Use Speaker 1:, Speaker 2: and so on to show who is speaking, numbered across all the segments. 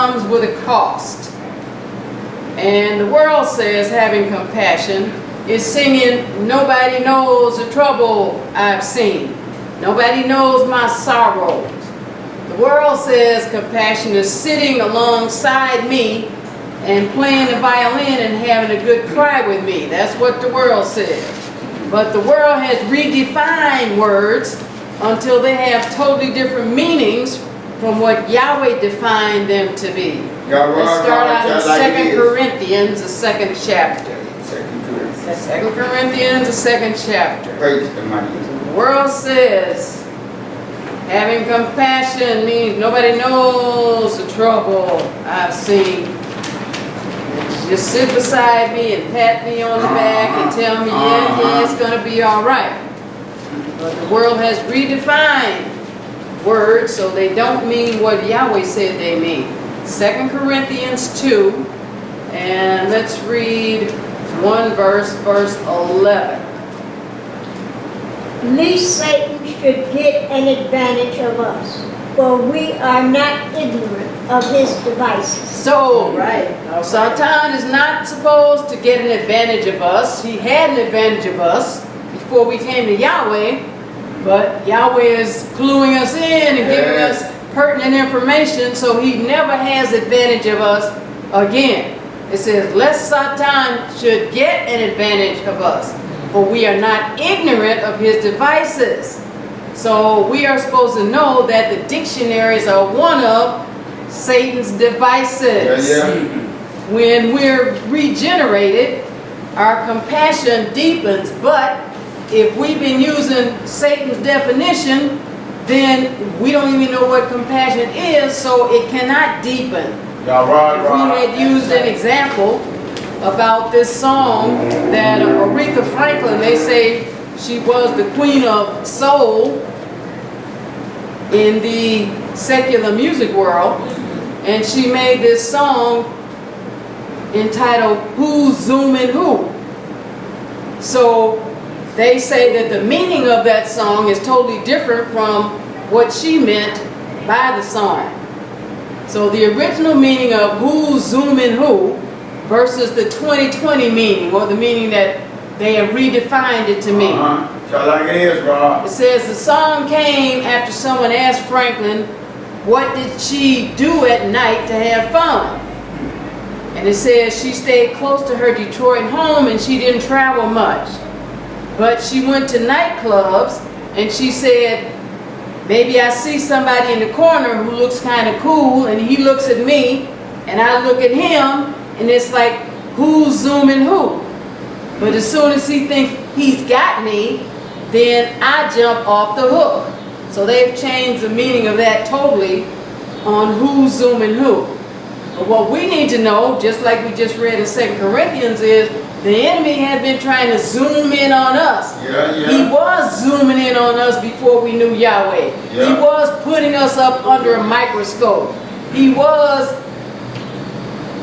Speaker 1: comes with a cost. And the world says having compassion is singing, nobody knows the trouble I've seen. Nobody knows my sorrows. The world says compassion is sitting alongside me and playing the violin and having a good cry with me. That's what the world says. But the world has redefined words until they have totally different meanings from what Yahweh defined them to be. Let's start out in 2 Corinthians, the 2nd chapter. 2 Corinthians, the 2nd chapter.
Speaker 2: Praise the mighty.
Speaker 1: The world says having compassion means nobody knows the trouble I've seen. Just sit beside me and pat me on the back and tell me, yeah, it's going to be all right. But the world has redefined words so they don't mean what Yahweh said they mean. 2 Corinthians 2, and let's read one verse, verse 11.
Speaker 3: Lest Satan should get an advantage of us, for we are not ignorant of his devices.
Speaker 1: So, Satan is not supposed to get an advantage of us. He had an advantage of us before we came to Yahweh, but Yahweh is cluing us in and giving us pertinent information, so he never has advantage of us again. It says, lest Satan should get an advantage of us, for we are not ignorant of his devices. So we are supposed to know that the dictionaries are one of Satan's devices. When we're regenerated, our compassion deepens, but if we've been using Satan's definition, then we don't even know what compassion is, so it cannot deepen. If we had used an example about this song that Aretha Franklin, they say she was the queen of soul in the secular music world, and she made this song entitled Who's Zooming Who? So they say that the meaning of that song is totally different from what she meant by the song. So the original meaning of Who's Zooming Who versus the 2020 meaning, or the meaning that they have redefined it to mean.
Speaker 2: Like it is, bro.
Speaker 1: It says the song came after someone asked Franklin, what did she do at night to have fun? And it says she stayed close to her Detroit home and she didn't travel much. But she went to nightclubs and she said, maybe I see somebody in the corner who looks kind of cool, and he looks at me and I look at him, and it's like, who's zooming who? But as soon as he thinks he's got me, then I jump off the hook. So they've changed the meaning of that totally on who's zooming who. But what we need to know, just like we just read in 2 Corinthians, is the enemy has been trying to zoom in on us. He was zooming in on us before we knew Yahweh. He was putting us up under a microscope. He was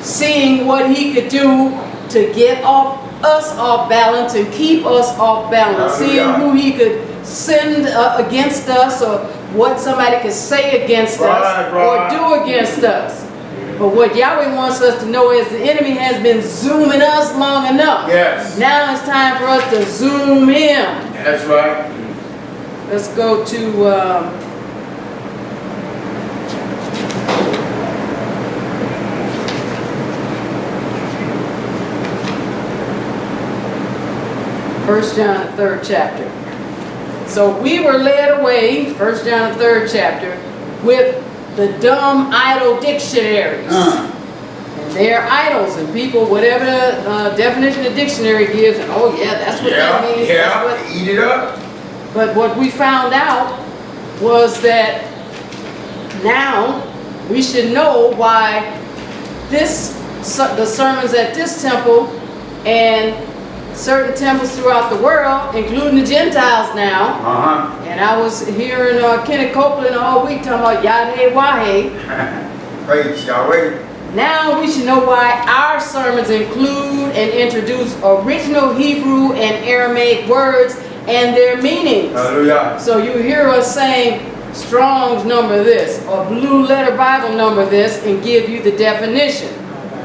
Speaker 1: seeing what he could do to get us off balance and keep us off balance. Seeing who he could send against us, or what somebody could say against us or do against us. But what Yahweh wants us to know is the enemy has been zooming us long enough. Now it's time for us to zoom in.
Speaker 2: That's right.
Speaker 1: Let's go to 1 John, the 3rd chapter. So we were led away, 1 John, the 3rd chapter, with the dumb idol dictionaries. And they're idols, and people, whatever the definition the dictionary gives, and oh yeah, that's what that means.
Speaker 2: Eat it up.
Speaker 1: But what we found out was that now we should know why the sermons at this temple and certain temples throughout the world, including the Gentiles now. And I was hearing Kenneth Copeland all week talking about YHWH.
Speaker 2: Praise Yahweh.
Speaker 1: Now we should know why our sermons include and introduce original Hebrew and Aramaic words and their meanings.
Speaker 2: Hallelujah.
Speaker 1: So you hear us saying, Strong's number this, or Blue Letter Bible number this, and give you the definition.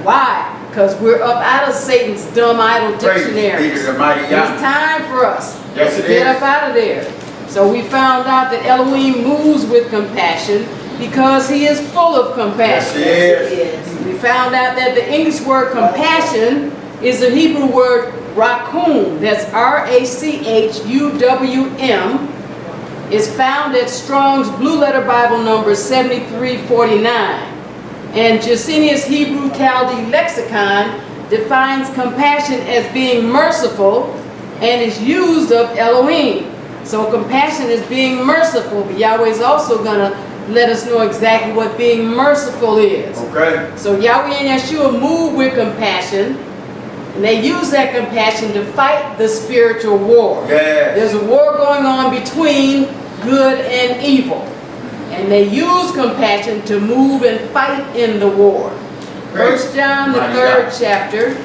Speaker 1: Why? Because we're up out of Satan's dumb idol
Speaker 2: Praise
Speaker 1: dictionary.
Speaker 2: be to the mighty
Speaker 1: It's
Speaker 2: Yah.
Speaker 1: time for us
Speaker 2: Yes,
Speaker 1: to
Speaker 2: it
Speaker 1: get
Speaker 2: is.
Speaker 1: up out of there. So we found out that Elohim moves with compassion because he is full of compassion.
Speaker 2: Yes, it is.
Speaker 1: We found out that the English word compassion is the Hebrew word rachum. That's R-A-C-H-U-W-M. Is found at Strong's Blue Letter Bible number 7349. And Jacinius Hebrew Chaldee Lexicon defines compassion as being merciful and is used of Elohim. So compassion is being merciful, but Yahweh is also going to let us know exactly what being merciful is.
Speaker 2: Okay.
Speaker 1: So Yahweh and Yahshua move with compassion, and they use that compassion to fight the spiritual war.
Speaker 2: Yes.
Speaker 1: There's a war going on between good and evil. And they use compassion to move and fight in the war. 1 John, the
Speaker 2: Mighty
Speaker 1: 3rd
Speaker 2: God.
Speaker 1: chapter.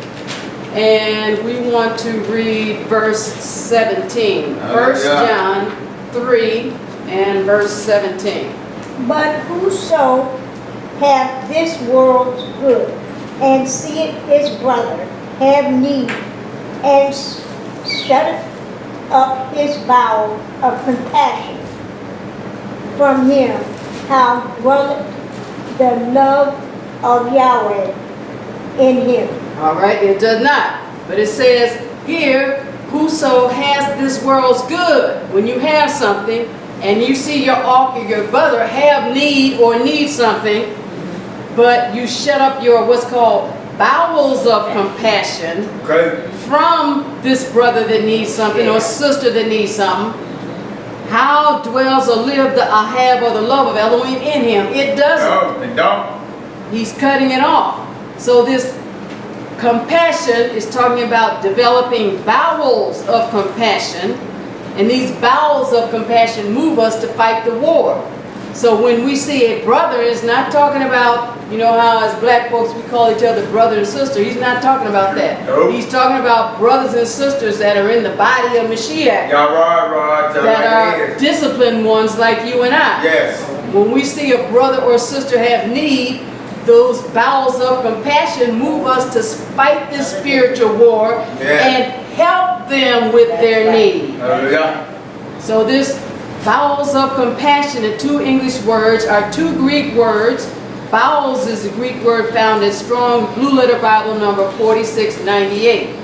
Speaker 1: And we want to read verse 17. 1 John 3 and verse 17.
Speaker 3: But whoso hath this world's good, and seeth his brother have need, and shutteth up his bowels of compassion from him, how dwelleth the love of Yahweh in him.
Speaker 1: All right, it does not. But it says here, whoso has this world's good. When you have something and you see your brother have need or need something, but you shut up your what's called bowels of compassion
Speaker 2: Okay.
Speaker 1: from this brother that needs something or sister that needs something, how dwells or live the ahab or the love of Elohim in him? It doesn't.
Speaker 2: No, they don't.
Speaker 1: He's cutting it off. So this compassion is talking about developing bowels of compassion, and these bowels of compassion move us to fight the war. So when we see a brother, it's not talking about, you know how as black folks we call each other brother and sister. He's not talking about that.
Speaker 2: Nope.
Speaker 1: He's talking about brothers and sisters that are in the body of Mashiach,
Speaker 2: Y'all right, tell
Speaker 1: that
Speaker 2: like
Speaker 1: are
Speaker 2: it is.
Speaker 1: disciplined ones like you and I.
Speaker 2: Yes.
Speaker 1: When we see a brother or sister have need, those bowels of compassion move us to fight this spiritual war and help them with their need.
Speaker 2: Hallelujah.
Speaker 1: So this bowels of compassion, the two English words are two Greek words. Bowels is the Greek word found in Strong Blue Letter Bible number 4698.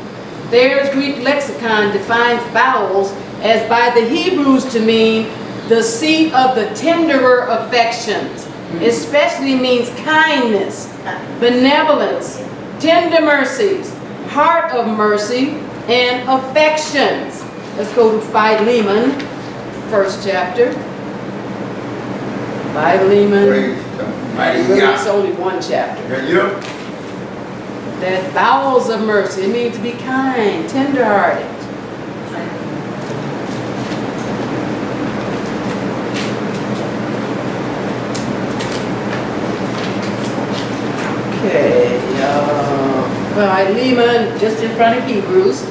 Speaker 1: Thayer's Greek lexicon defines bowels as by the Hebrews to mean the seat of the tenderer affections. Especially means kindness, benevolence, tender mercies, heart of mercy, and affections. Let's go to Philemon, 1st chapter. Philemon,
Speaker 2: Praise the mighty
Speaker 1: really it's
Speaker 2: Yah.
Speaker 1: only one chapter.
Speaker 2: Yeah.
Speaker 1: That bowels of mercy, it means to be kind, tender-hearted. Okay, Philemon, just in front of Hebrews.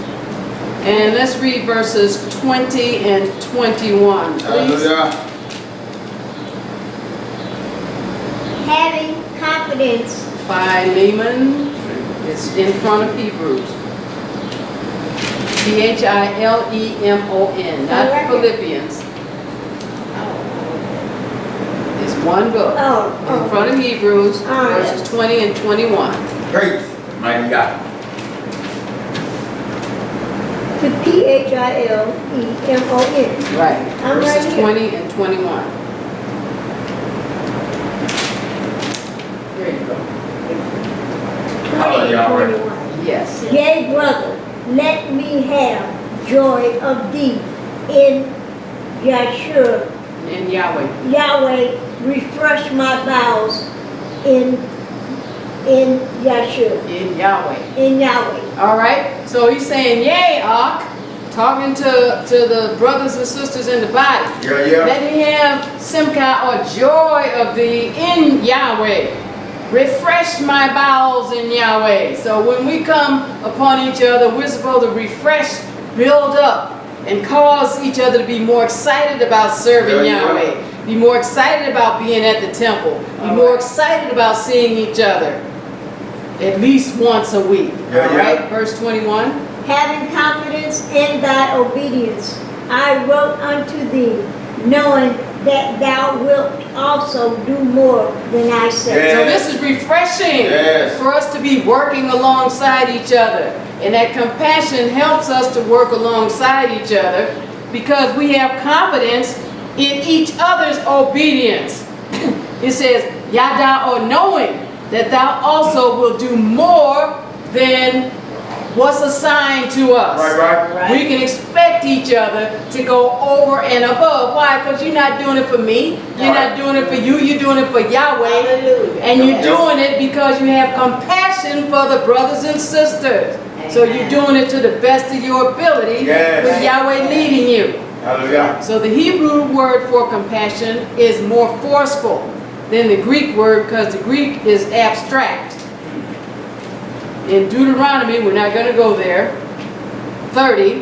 Speaker 1: And let's read verses 20 and 21, please.
Speaker 2: Hallelujah.
Speaker 3: Having confidence,
Speaker 1: Philemon is in front of Hebrews. Philemon, not Philippians. It's one book. In front of Hebrews, verses 20 and 21.
Speaker 2: Praise the mighty Yah.
Speaker 3: to Philemon.
Speaker 1: Right.
Speaker 3: I'm
Speaker 1: Verses
Speaker 3: right here.
Speaker 1: 20 and 21. There you go.
Speaker 3: 20 and
Speaker 2: Yahweh.
Speaker 3: 21.
Speaker 1: Yes.
Speaker 3: Yea, brother, let me have joy of thee in Yahshua.
Speaker 1: In Yahweh.
Speaker 3: Yahweh, refresh my bowels in Yahshua.
Speaker 1: In Yahweh.
Speaker 3: In Yahweh.
Speaker 1: All right. So he's saying, yay, Ak, talking to the brothers and sisters in the body.
Speaker 2: Yeah.
Speaker 1: Let me have simcha or joy of thee in Yahweh. Refresh my bowels in Yahweh. So when we come upon each other, we're supposed to refresh, build up, and cause each other to be more excited about serving
Speaker 2: Yeah.
Speaker 1: Yahweh. Be more excited about being at the temple. Be more excited about seeing each other at least once a week.
Speaker 2: Yeah,
Speaker 1: All right, verse 21.
Speaker 3: Having confidence in thy obedience, I wrote unto thee, knowing that thou wilt also do more than I say.
Speaker 1: So this is refreshing for us to be working alongside each other. And that compassion helps us to work alongside each other because we have confidence in each other's obedience. It says, Yada, or knowing that thou also will do more than what's assigned to us.
Speaker 2: Right.
Speaker 1: We can expect each other to go over and above. Why? Because you're not doing it for me. You're not doing it for you. You're doing it for Yahweh.
Speaker 3: Hallelujah.
Speaker 1: And you're doing it because you have compassion for the brothers and sisters. So you're doing it to the best of your ability with Yahweh leading you.
Speaker 2: Hallelujah.
Speaker 1: So the Hebrew word for compassion is more forceful than the Greek word because the Greek is abstract. In Deuteronomy, we're not going to go there, 30,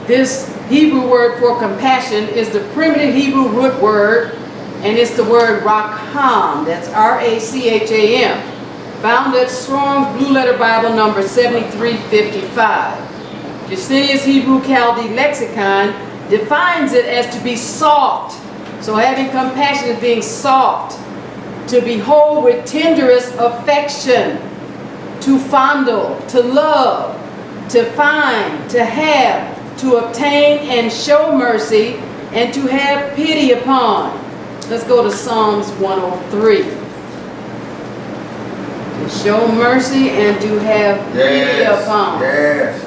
Speaker 1: this Hebrew word for compassion is the primitive Hebrew root word, and it's the word racham, that's R-A-C-H-A-M, found at Strong's Blue Letter Bible number 7355. Jusinian's Hebrew Chaldee Lexicon defines it as to be soft. So having compassion is being soft, to behold with tenderest affection, to fondle, to love, to find, to have, to obtain and show mercy, and to have pity upon. Let's go to Psalms 103. To show mercy and to have pity upon.
Speaker 2: Yes.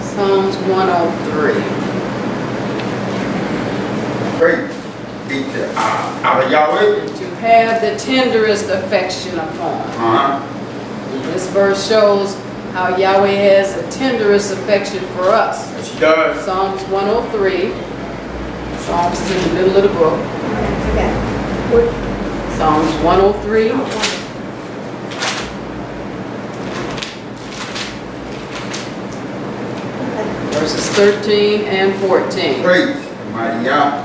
Speaker 1: Psalms 103.
Speaker 2: Great. Be to out of Yahweh.
Speaker 1: To have the tenderest affection upon. This verse shows how Yahweh has the tenderest affection for us.
Speaker 2: Yes, he does.
Speaker 1: Psalms 103. Psalms is in the middle of the book. Psalms 103. Verses 13 and 14.
Speaker 2: Great. Mighty Yah.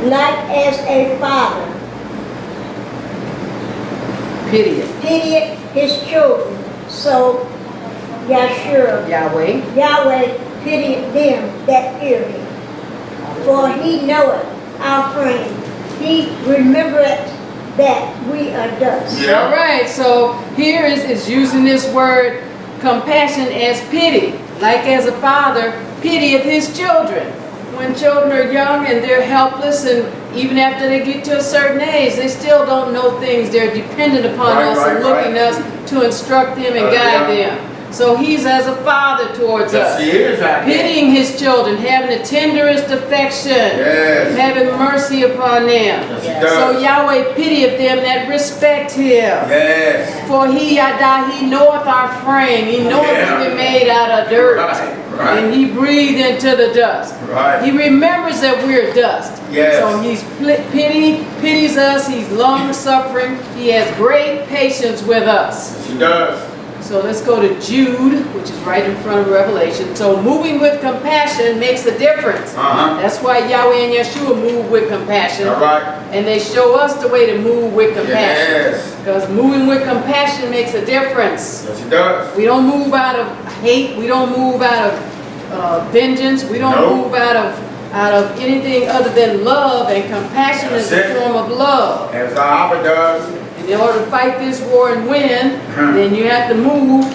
Speaker 3: Like as a father pitieth his children, so Yahshua, Yahweh pitieth them that fear him. For he knoweth our frame. He remembereth that we are dust.
Speaker 2: Yeah.
Speaker 1: All right, so here is using this word compassion as pity. Like as a father pitieth his children. When children are young and they're helpless, and even after they get to a certain age, they still don't know things. They're dependent upon us and looking us to instruct them and guide them. So he's as a father towards us, pitying his children, having the tenderest affection, having mercy upon them. So Yahweh pitieth them that respect him. For he knoweth our frame. He knoweth we were made out of dirt. And he breathed into the dust. He remembers that we're dust. So he's pities us. He's long suffering. He has great patience with us.
Speaker 2: Yes, he does.
Speaker 1: So let's go to Jude, which is right in front of Revelation. So moving with compassion makes a difference. That's why Yahweh and Yahshua move with compassion. And they show us the way to move with compassion. Because moving with compassion makes a difference.
Speaker 2: Yes, it does.
Speaker 1: We don't move out of hate. We don't move out of vengeance. We don't move out of anything other than love. And compassion is a form of love.
Speaker 2: As our Abba does.
Speaker 1: In order to fight this war and win, then you have to move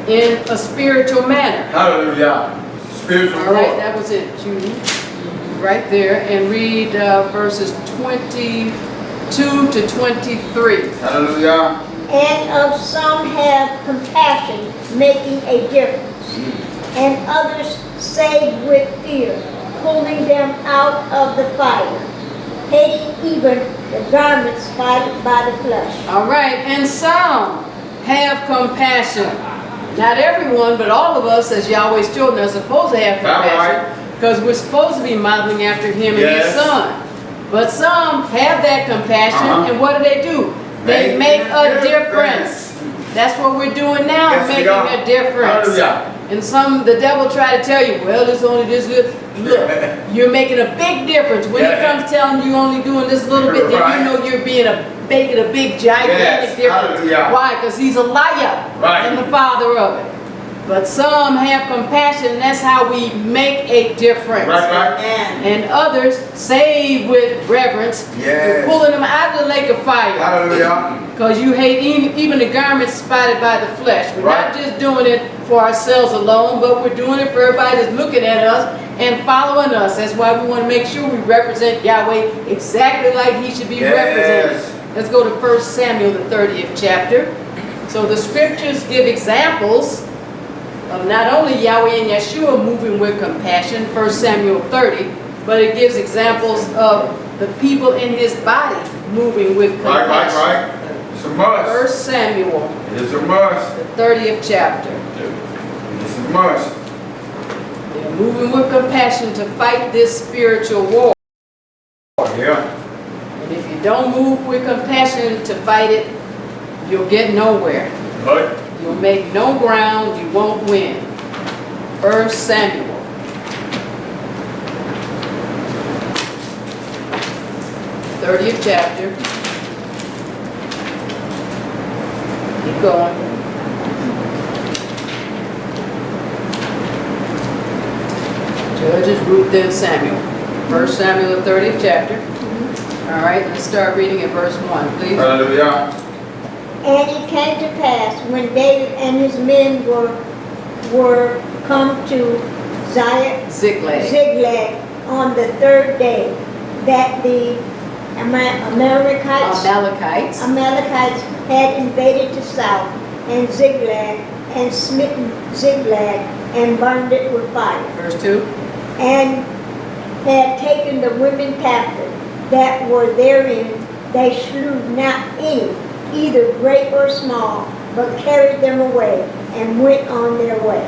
Speaker 1: in a spiritual manner.
Speaker 2: Hallelujah. Spiritual war.
Speaker 1: All right, that was it, Jude. Right there, and read verses 22 to 23.
Speaker 2: Hallelujah.
Speaker 3: And of some have compassion, making a difference, and others save with fear, pulling them out of the fire, hating even the garments spotted by the flesh.
Speaker 1: All right, and some have compassion. Not everyone, but all of us as Yahweh's children are supposed to have compassion, because we're supposed to be modeling after him and his son. But some have that compassion, and what do? They make a difference. That's what we're doing now, making a difference. And the devil try to tell you, well, it's only this little. Look, you're making a big difference. When he comes telling you only doing this little bit, then you know you're making a big, gigantic difference.
Speaker 2: Hallelujah.
Speaker 1: Why? Because he's a liar and the father of it. But some have compassion, and that's how we make a difference.
Speaker 2: Right.
Speaker 1: And others save with reverence. You're pulling them out of the lake of fire.
Speaker 2: Hallelujah.
Speaker 1: Because you hate even the garments spotted by the flesh. We're not just doing it for ourselves alone, but we're doing it for everybody that's looking at us and following us. That's why we want to make sure we represent Yahweh exactly like he should be represented. Let's go to 1 Samuel, the 30th chapter. So the scriptures give examples of not only Yahweh and Yahshua moving with compassion, 1 Samuel 30, but it gives examples of the people in his body moving with compassion.
Speaker 2: Right. It's a must.
Speaker 1: 1 Samuel,
Speaker 2: It is a must.
Speaker 1: the 30th chapter.
Speaker 2: It's a must.
Speaker 1: They're moving with compassion to fight this spiritual war.
Speaker 2: Yeah.
Speaker 1: And if you don't move with compassion to fight it, you'll get nowhere.
Speaker 2: Right.
Speaker 1: You'll make no ground, you won't win. 1 Samuel. '30th chapter. Keep going. Judges, Ruth, then Samuel. 1 Samuel, the 30th chapter. All right, let's start reading at verse 1, please.
Speaker 2: Hallelujah.
Speaker 3: And it came to pass, when David and his men were come to Ziklag on the third day, that the Amalekites had invaded the south, and Ziklag, and smitten Ziklag, and burned it with fire.
Speaker 1: Verse 2.
Speaker 3: And had taken the women captive that were therein, they slew not any, either great or small, but carried them away, and went on their way.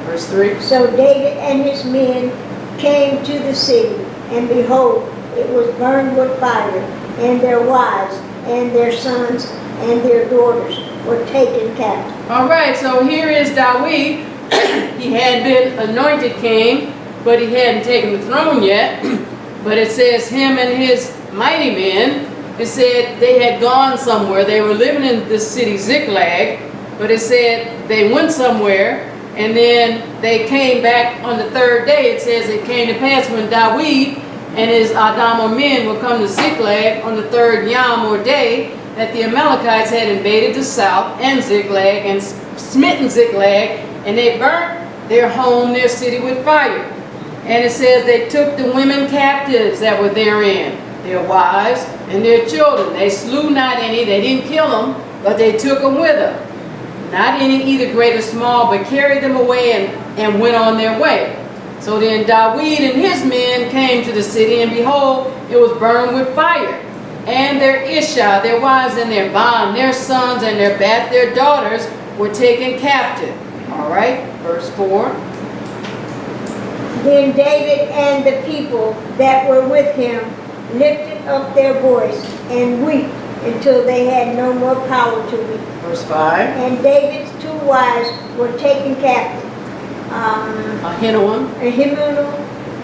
Speaker 1: Verse 3.
Speaker 3: So David and his men came to the city, and behold, it was burned with fire, and their wives, and their sons, and their daughters were taken captive.
Speaker 1: All right, so here is David. He had been anointed king, but he hadn't taken the throne yet. But it says him and his mighty men, it said they had gone somewhere. They were living in this city Ziklag, but it said they went somewhere, and then they came back on the third day. It says it came to pass when David and his Adama men would come to Ziklag on the third yom or day, that the Amalekites had invaded the south and Ziklag and smitten Ziklag, and they burnt their home, their city with fire. And it says they took the women captives that were therein, their wives and their children. They slew not any, they didn't kill them, but they took them with them. Not any, either great or small, but carried them away and went on their way. So then David and his men came to the city, and behold, it was burned with fire. And their Iyshshah, their wives and their bond, their sons and their daughters were taken captive. All right, verse 4.
Speaker 3: Then David and the people that were with him lifted up their voice and wept until they had no more power to weep.
Speaker 1: Verse 5.
Speaker 3: And David's two wives were taken captive.
Speaker 1: Ahinoam,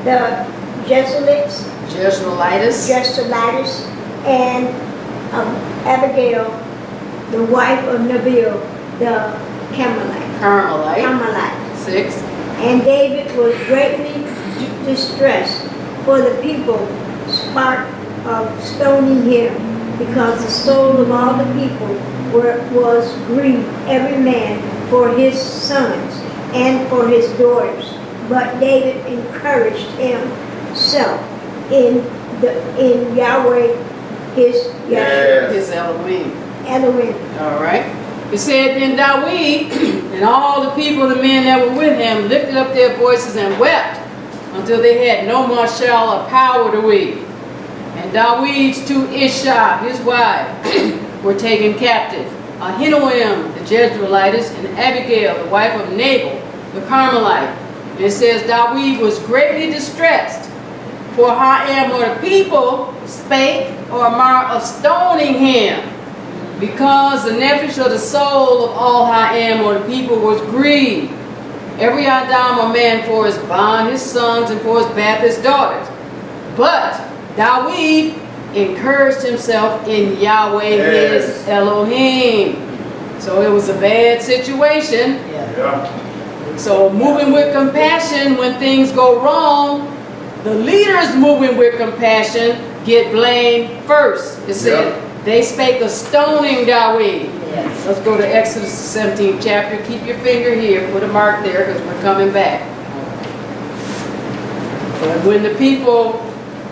Speaker 3: the Jezreelites, and Abigail, the wife of Nabil, the Carmelite.
Speaker 1: 6.
Speaker 3: And David was greatly distressed, for the people spake of stoning him, because the soul of all the people was grieved, every man for his sons and for his daughters. But David encouraged himself in Yahweh, his
Speaker 1: Elohim.
Speaker 3: Elohim.
Speaker 1: All right. It said, then David and all the people, the men that were with him, lifted up their voices and wept until they had no more shall of power to weep. And David's two Iyshshah, his wife, were taken captive. Ahinoam, the Jezreelitess, and Abigail, the wife of Nabal, the Carmelite. And it says David was greatly distressed, for the people spake of stoning him, because the nephesh of the soul of all the people was grieved, every Adam a man for his bond, his sons, and for his bath, his daughters. But David encouraged himself in Yahweh his Elohim. So it was a bad situation.
Speaker 2: Yeah.
Speaker 1: So moving with compassion when things go wrong, the leaders moving with compassion get blamed first. It said they spake of stoning David.
Speaker 3: Yes.
Speaker 1: Let's go to Exodus 17th chapter. Keep your finger here. Put a mark there because we're coming back. But when the people,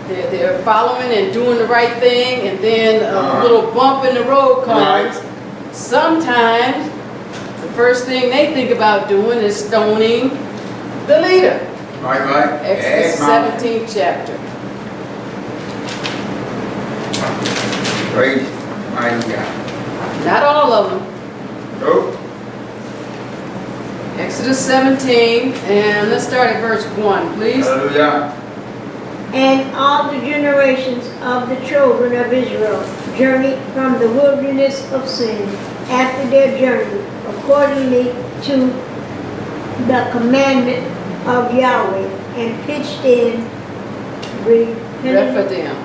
Speaker 1: they're following and doing the right thing, and then a little bump in the road comes, sometimes the first thing they think about doing is stoning the leader.
Speaker 2: Right.
Speaker 1: Exodus 17th chapter.
Speaker 2: Praise mighty God.
Speaker 1: Not all of them.
Speaker 2: Nope.
Speaker 1: Exodus 17, and let's start at verse 1, please.
Speaker 2: Hallelujah.
Speaker 3: And all the generations of the children of Israel journeyed from the wilderness of sin after their journey, accordingly to the commandment of Yahweh, and pitched in Rephidim,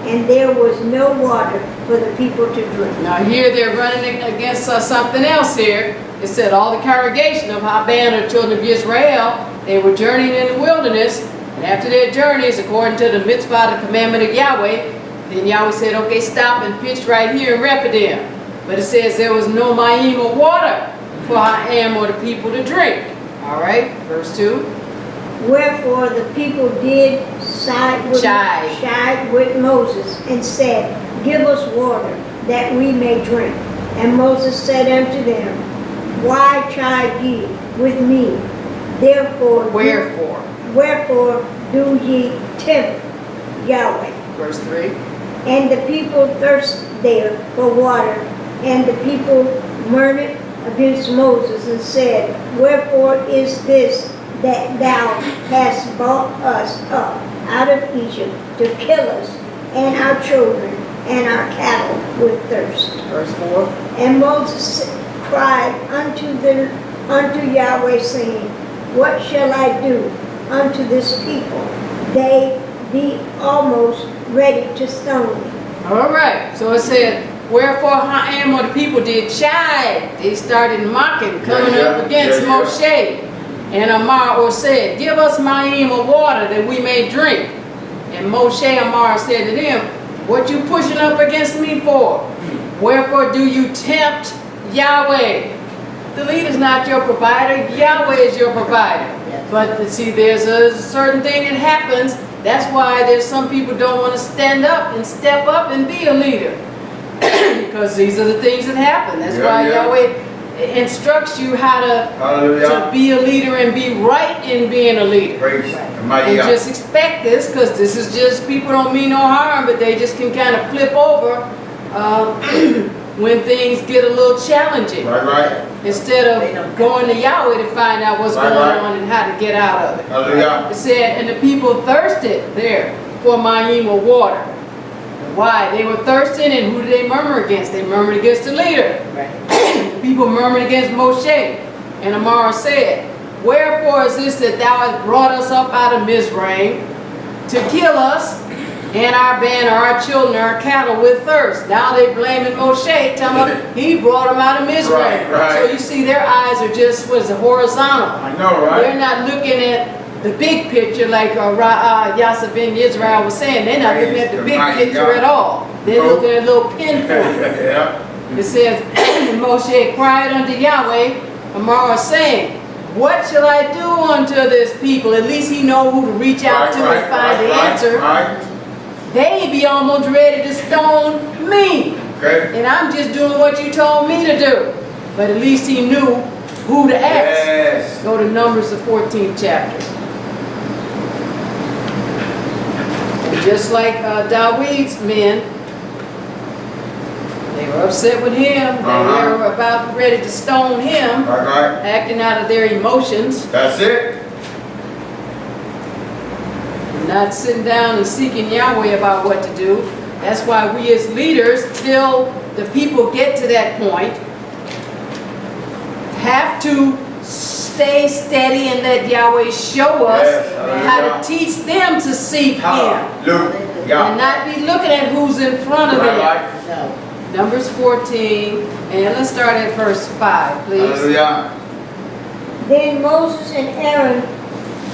Speaker 3: and there was no water for the people to drink.
Speaker 1: Now here they're running against something else here. It said all the congregation of Haban, or children of Yisrael, they were journeying in the wilderness, and after their journeys, according to the mitzvah, the commandment of Yahweh, then Yahweh said, okay, stop and pitch right here in Rephidim. But it says there was no ma'im of water for Ham or the people to drink. All right, verse 2.
Speaker 3: Wherefore the people did side with Moses, and said, Give us water, that we may drink. And Moses said unto them, Why chide ye with me? Wherefore do ye tempt Yahweh?
Speaker 1: Verse 3.
Speaker 3: And the people thirsted there for water, and the people murmured against Moses, and said, Wherefore is this that thou hast brought us up out of Egypt to kill us and our children and our cattle with thirst?
Speaker 1: Verse 4.
Speaker 3: And Moses cried unto Yahweh, saying, What shall I do unto this people? They be almost ready to stone me.
Speaker 1: All right, so it said, wherefore Ham or the people did chide. They started mocking, coming up against Moshe. And Amar or said, Give us ma'im of water that we may drink. And Moshe Amar said to them, What you pushing up against me for? Wherefore do you tempt Yahweh? The leader's not your provider, Yahweh is your provider. But see, there's a certain thing that happens. That's why there's some people don't want to stand up and step up and be a leader. Because these are the things that happen. That's why Yahweh instructs you how to be a leader and be right in being a leader.
Speaker 2: Praise
Speaker 1: and just expect this, because this is just, people don't mean no harm, but they just can kind of flip over when things get a little challenging.
Speaker 2: Right.
Speaker 1: Instead of going to Yahweh to find out what's going on and how to get out of it.
Speaker 2: Hallelujah.
Speaker 1: It said, and the people thirsted there for ma'im of water. Why? They were thirsting, and who did they murmur against? They murmured against the leader. The people murmured against Moshe. And Amar said, Wherefore is this that thou hast brought us up out of Mizraim to kill us and our band, or our children, our cattle with thirst? Now they blaming Moshe, telling him he brought them out of Mizraim. So you see, their eyes are just, horizontal.
Speaker 2: I know, right?
Speaker 1: They're not looking at the big picture like Yahshua ben Yisrael was saying. They're not looking at the big picture at all. They're looking at a little pinpoint. It says, Moshe cried unto Yahweh, Amar saying, What shall I do unto this people? At least he know who to reach out to and find the answer. They be almost ready to stone me. And I'm just doing what you told me to do. But at least he knew who to ask. Go to Numbers, the 14th chapter. And just like David's men, they were upset with him. They were about ready to stone him, acting out of their emotions.
Speaker 2: That's it.
Speaker 1: Not sitting down and seeking Yahweh about what to do. That's why we as leaders, till the people get to that point, have to stay steady and let Yahweh show us
Speaker 2: Yes,
Speaker 1: how to teach them to seek Him. And
Speaker 2: Hallelujah.
Speaker 1: not be looking at who's in front of them.
Speaker 2: Right.
Speaker 3: No.
Speaker 1: Numbers 14, and let's start at verse 5, please.
Speaker 2: Hallelujah.
Speaker 3: Then Moses and Aaron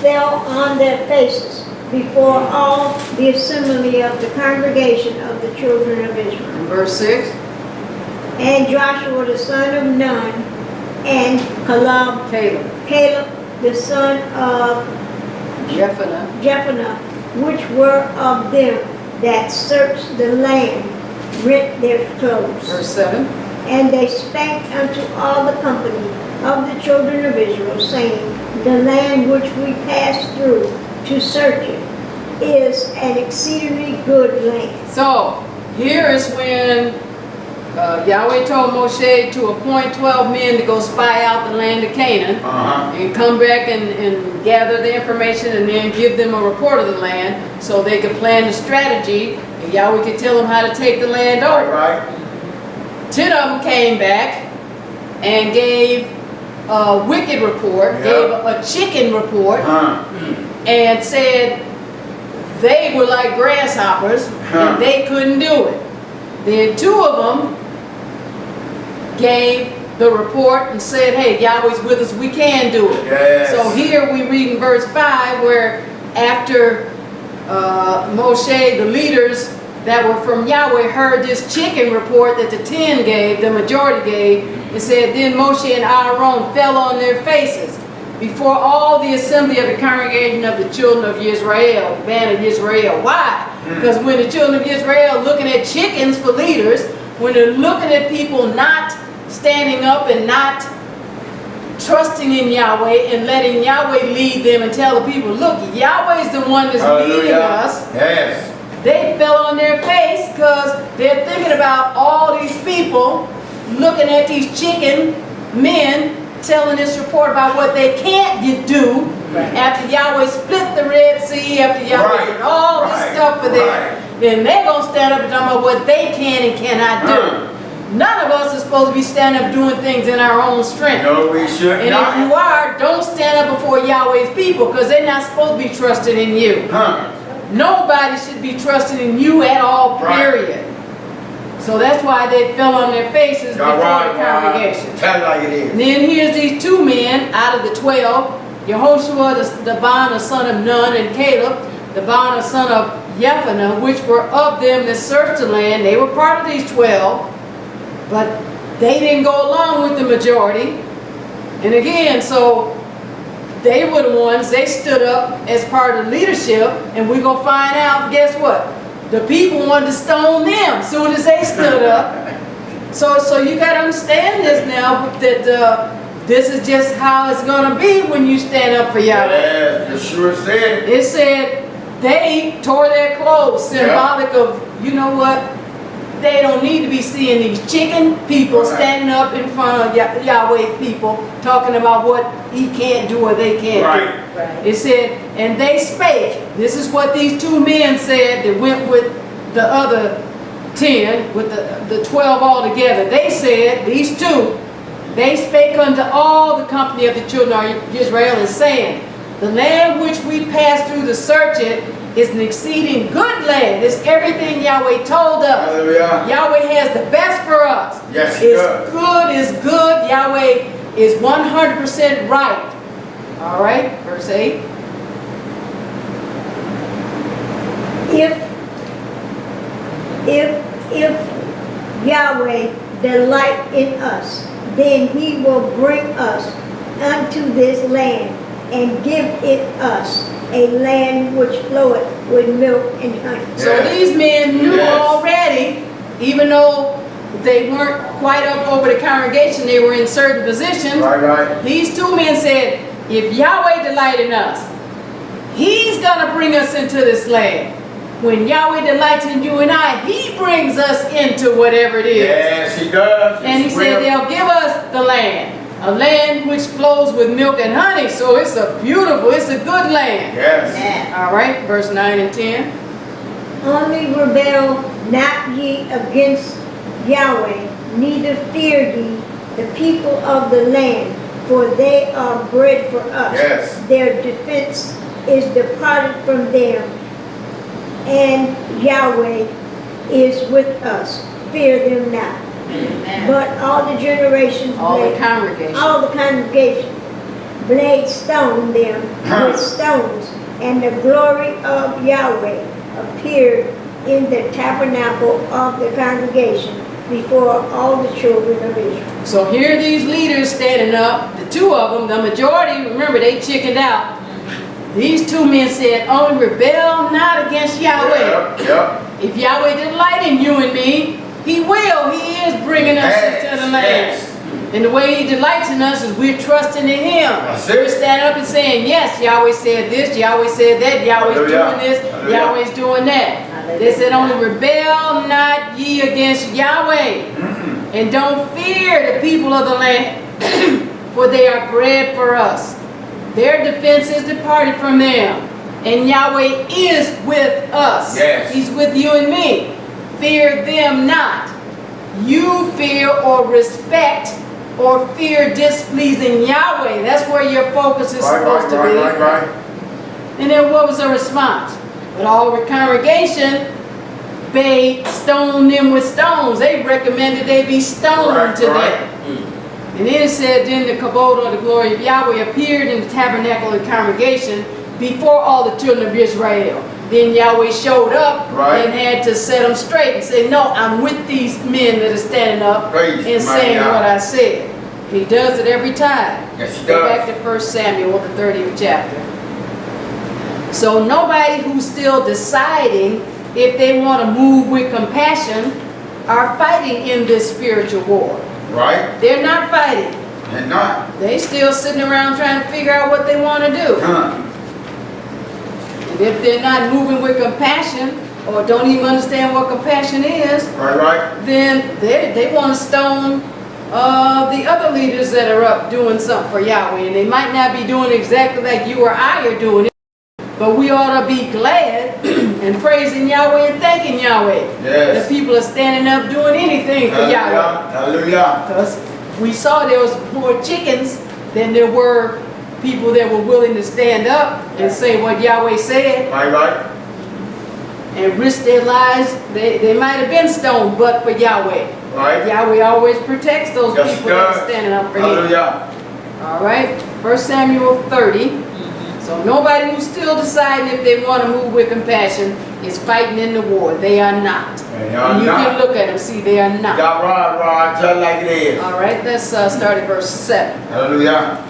Speaker 3: fell on their faces before all the assembly of the congregation of the children of Israel.
Speaker 1: And verse 6.
Speaker 3: And Joshua the son of Nun, and Caleb the son of Jephunneh, which were of them that searched the land, rent their clothes.
Speaker 1: Verse 7.
Speaker 3: And they spake unto all the company of the children of Israel, saying, the land which we passed through to search it is an exceedingly good land.
Speaker 1: So, here is when Yahweh told Moshe to appoint 12 men to go spy out the land of Canaan and come back and gather the information and then give them a report of the land so they could plan the strategy and Yahweh could tell them how to take the land over.
Speaker 2: Right.
Speaker 1: 10 of them came back and gave a wicked report, gave a chicken report, and said they were like grasshoppers and they couldn't do it. Then 2 of them gave the report and said, hey, Yahweh's with us, we can do it.
Speaker 2: Yes.
Speaker 1: So here we read in verse 5 where after Moshe, the leaders that were from Yahweh, heard this chicken report that the 10 gave, the majority gave, and said, then Moshe and Aaron fell on their faces before all the assembly of the congregation of the children of Yisrael, the band of Yisrael. Why? Because when the children of Israel looking at chickens for leaders, when they're looking at people not standing up and not trusting in Yahweh and letting Yahweh lead them and tell the people, look, Yahweh's the one that's leading us.
Speaker 2: Yes.
Speaker 1: They fell on their face because they're thinking about all these people looking at these chicken men telling this report about what they can't do after Yahweh split the Red Sea, after Yahweh did all this stuff for them. Then they're going to stand up and talk about what they can and cannot do. None of us is supposed to be standing up doing things in our own strength.
Speaker 2: No, we should
Speaker 1: and
Speaker 2: not.
Speaker 1: if you are, don't stand up before Yahweh's people because they're not supposed to be trusted in you. Nobody should be trusted in you at all, period. So that's why they fell on their faces before the congregation.
Speaker 2: Tell it like it is.
Speaker 1: And then here's these 2 men out of the 12, Yehoshua the Ban, son of Nun, and Caleb, the Ban, son of Jephunneh, which were of them that searched the land. They were part of these 12, but they didn't go along with the majority. And again, so they were the ones, they stood up as part of the leadership, and we're going to find out, guess what? The people wanted to stone them as soon as they stood up. So you got to understand this now, that this is just how it's going to be when you stand up for Yahweh.
Speaker 2: Yes, Yahshua said it.
Speaker 1: It said they tore their clothes, symbolic of, you know what? They don't need to be seeing these chicken people standing up in front of Yahweh's people talking about what he can't do or they can't do. It said, and they spake. This is what these 2 men said that went with the other 10, with the 12 all together. They said, these 2, they spake unto all the company of the children of Israel and saying, the land which we passed through to search it is an exceeding good land. It's everything Yahweh told us.
Speaker 2: Hallelujah.
Speaker 1: Yahweh has the best for us.
Speaker 2: Yes,
Speaker 1: it's good, it's good. Yahweh is 100% right. All right, verse 8.
Speaker 3: If Yahweh delight in us, then he will bring us unto this land and give it us, a land which floweth with milk and honey.
Speaker 1: So these men knew already, even though they weren't quite up over the congregation, they were in certain positions. These 2 men said, if Yahweh delight in us, he's going to bring us into this land. When Yahweh delights in you and I, he brings us into whatever it is.
Speaker 2: Yes, he does.
Speaker 1: And he said they'll give us the land. A land which flows with milk and honey. So it's a beautiful, it's a good land.
Speaker 2: Yes.
Speaker 1: All right, verse 9 and 10.
Speaker 3: Only rebel not ye against Yahweh, neither fear ye the people of the land, for they are bread for us.
Speaker 2: Yes.
Speaker 3: Their defense is departed from them, and Yahweh is with us. Fear them not.
Speaker 1: Amen.
Speaker 3: But all the generations,
Speaker 1: All the congregation.
Speaker 3: all the congregation, blade stoned them with stones, and the glory of Yahweh appeared in the tabernacle of the congregation before all the children of Israel.
Speaker 1: So here are these leaders standing up, the two of them, the majority, remember they chickened out. These two men said, only rebel not against Yahweh.
Speaker 2: Yep.
Speaker 1: If Yahweh delight in you and me, He will. He is bringing us into the land.
Speaker 2: Yes.
Speaker 1: And the way He delights in us is we're trusting in Him.
Speaker 2: That's it.
Speaker 1: We're standing up and saying, yes, Yahweh said this, Yahweh said that, Yahweh's
Speaker 2: Hallelujah.
Speaker 1: doing this,
Speaker 2: Hallelujah.
Speaker 1: Yahweh's doing that. They said, only rebel not ye against Yahweh. And don't fear the people of the land, for they are bread for us. Their defense is departed from them. And Yahweh is with us.
Speaker 2: Yes.
Speaker 1: He's with you and me. Fear them not. You fear or respect or fear displeasing Yahweh. That's where your focus is supposed to be.
Speaker 2: Right.
Speaker 1: And then what was the response? But all the congregation, they stoned them with stones. They recommended they be stoned to death. And then it said, then the kabod or the glory of Yahweh appeared in the tabernacle of the congregation before all the children of Israel. Then Yahweh showed up and had to set them straight and say, no, I'm with these men that are standing up and saying what I said. He does it every time.
Speaker 2: Yes, he
Speaker 1: Go
Speaker 2: does.
Speaker 1: back to 1 Samuel, the 30th chapter. So nobody who's still deciding if they want to move with compassion are fighting in this spiritual war.
Speaker 2: Right.
Speaker 1: They're not fighting.
Speaker 2: They're not.
Speaker 1: They still sitting around trying to figure out what they want to do. And if they're not moving with compassion or don't even understand what compassion is,
Speaker 2: Right.
Speaker 1: then they want to stone the other leaders that are up doing something for Yahweh. And they might not be doing exactly like you or I are doing it, but we ought to be glad and praising Yahweh and thanking Yahweh.
Speaker 2: Yes.
Speaker 1: The people are standing up doing anything for Yahweh.
Speaker 2: Hallelujah.
Speaker 1: Because we saw there was more chickens than there were people that were willing to stand up and say what Yahweh said
Speaker 2: Right.
Speaker 1: and risk their lives. They might have been stoned, but for Yahweh.
Speaker 2: Right.
Speaker 1: Yahweh always protects those
Speaker 2: Yes,
Speaker 1: people that are standing up for Him.
Speaker 2: Hallelujah.
Speaker 1: All right, 1 Samuel 30. So nobody who's still deciding if they want to move with compassion is fighting in the war. They are not.
Speaker 2: They are
Speaker 1: And you
Speaker 2: not.
Speaker 1: can look at them, see they are not.
Speaker 2: Y'all right. Tell it like it is.
Speaker 1: All right, let's start at verse 7.
Speaker 2: Hallelujah.